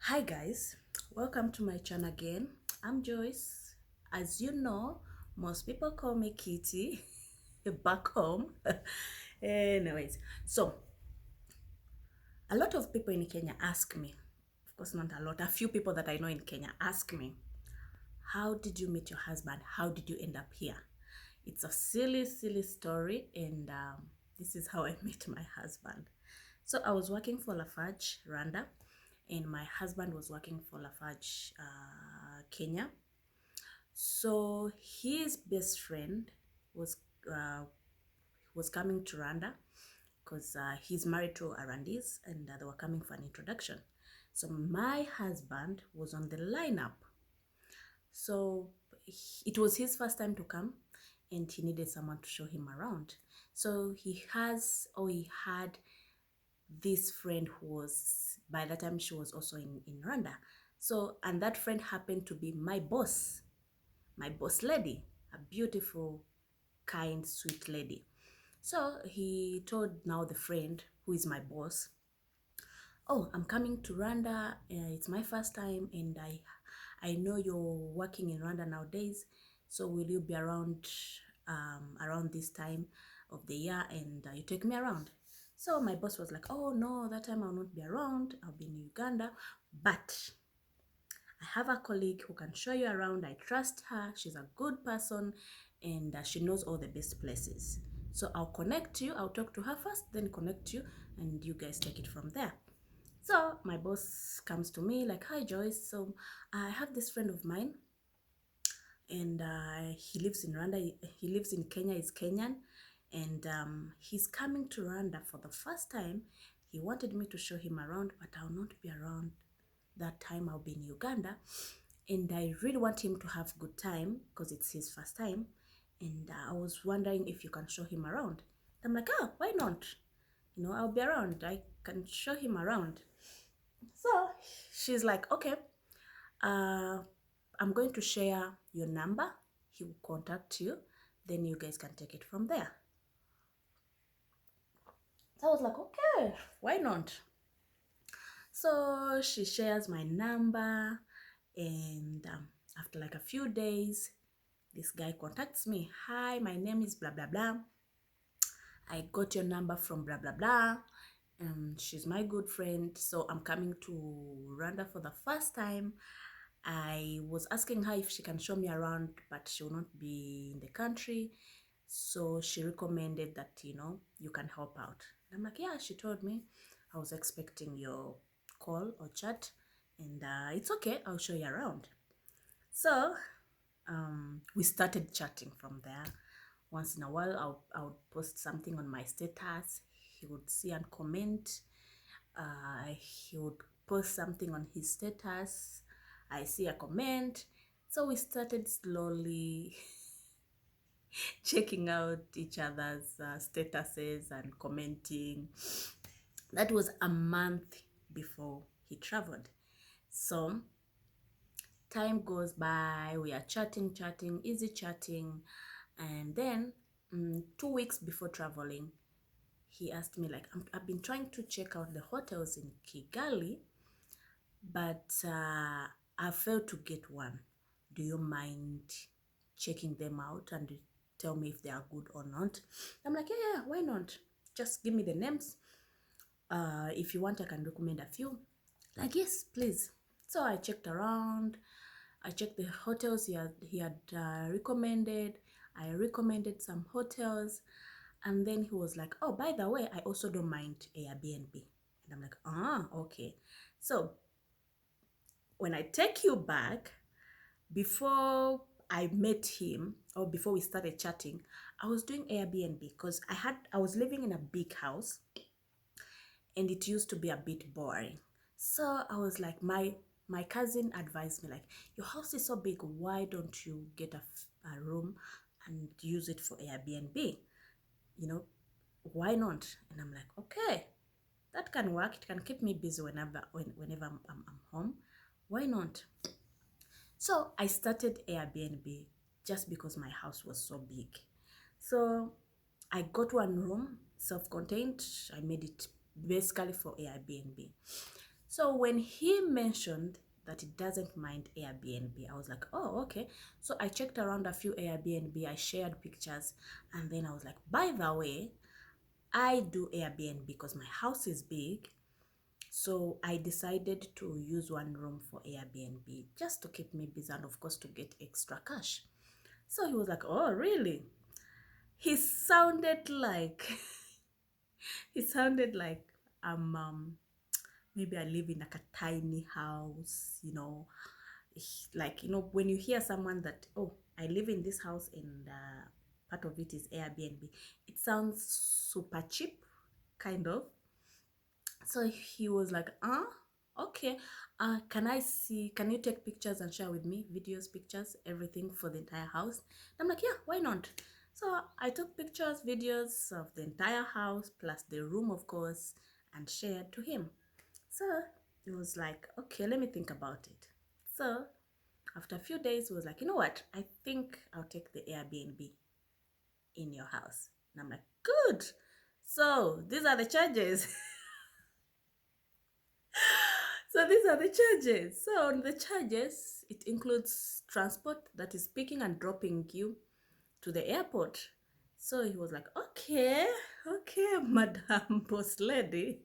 Hi guys, welcome to my channel again. I'm Joyce. As you know, most people call me Kitty back home. Anyways, so a lot of people in Kenya ask me, of course not a lot, a few people that I know in Kenya ask me, how did you meet your husband? How did you end up here? It's a silly story, and this is how I met my husband. So I was working for Lafarge, Rwanda, and my husband was working for Lafarge, Kenya. So his best friend was uh, was coming to Rwanda because he's married to a Rwandese, and they were coming for an introduction. So my husband was on the lineup. So it was his first time to come, and he needed someone to show him around. So he had this friend who was, by that time she was also in Rwanda. So, and that friend happened to be my boss lady, a beautiful, kind, sweet lady. So he told now the friend who is my boss, oh, I'm coming to Rwanda. It's my first time, and I know you're working in Rwanda nowadays. So will you be around around this time of the year, and you take me around? So my boss was like, oh no, that time I'll not be around. I'll be in Uganda, but I have a colleague who can show you around. I trust her. She's a good person, and she knows all the best places. So I'll connect you. I'll talk to her first, then connect you, and you guys take it from there. So my boss comes to me like, hi Joyce. So I have this friend of mine, and he lives in Rwanda. He lives in Kenya. He's Kenyan, and he's coming to Rwanda for the first time. He wanted me to show him around, but I'll not be around that time. I'll be in Uganda, and I really want him to have good time because it's his first time. And I was wondering if you can show him around. I'm like, oh, why not? I'll be around. I can show him around. So she's like, okay, uh, I'm going to share your number. He will contact you. Then you guys can take it from there. So I was like, okay, why not? So she shares my number, and after like a few days, this guy contacts me. Hi, my name is blah blah blah. I got your number from blah blah blah. She's my good friend, so I'm coming to Rwanda for the first time. I was asking her if she can show me around, but she will not be in the country. So she recommended that, you can help out. I'm like, yeah, she told me. I was expecting your call or chat, and it's okay, I'll show you around. So we started chatting from there. Once in a while, I would post something on my status. He would see and comment. He would post something on his status. I see a comment. So we started slowly checking out each other's statuses and commenting. That was a month before he traveled. So time goes by, we are chatting, easy chatting. And then 2 weeks before traveling, he asked me like, I've been trying to check out the hotels in Kigali, but I failed to get one. Do you mind checking them out and tell me if they are good or not? I'm like, yeah, why not? Just give me the names. If you want, I can recommend a few. Like, yes, please. So I checked around. I checked the hotels he had recommended. I recommended some hotels. And then he was like, oh, by the way, I also don't mind Airbnb. And I'm like, okay. So when I take you back, before I met him or before we started chatting, I was doing Airbnb because I was living in a big house, and it used to be a bit boring. So I was like, my cousin advised me like, your house is so big, why don't you get a room and use it for Airbnb? Why not? And I'm like, okay, that can work. It can keep me busy whenever I'm home. Why not? So I started Airbnb just because my house was so big. So I got one room, self-contained. I made it basically for Airbnb. So when he mentioned that he doesn't mind Airbnb, I was like, oh, okay. So I checked around a few Airbnb, I shared pictures, and then I was like, by the way, I do Airbnb because my house is big. So I decided to use one room for Airbnb just to keep me busy and, of course, to get extra cash. So he was like, oh, really? He sounded like, he sounded like, um, maybe I live in like a tiny house, like, when you hear someone that, oh, I live in this house and part of it is Airbnb, it sounds super cheap, kind of. So he was like, okay, can you take pictures and share with me, videos, pictures, everything for the entire house? And I'm like, yeah, why not? So I took pictures, videos of the entire house, plus the room, of course, and shared to him. So he was like, okay, let me think about it. So after a few days, he was like, you know what? I think I'll take the Airbnb in your house. And I'm like, good. So these are the charges. So these are the charges. So on the charges, it includes transport, that is picking and dropping you to the airport. So he was like, okay, Madam Boss Lady.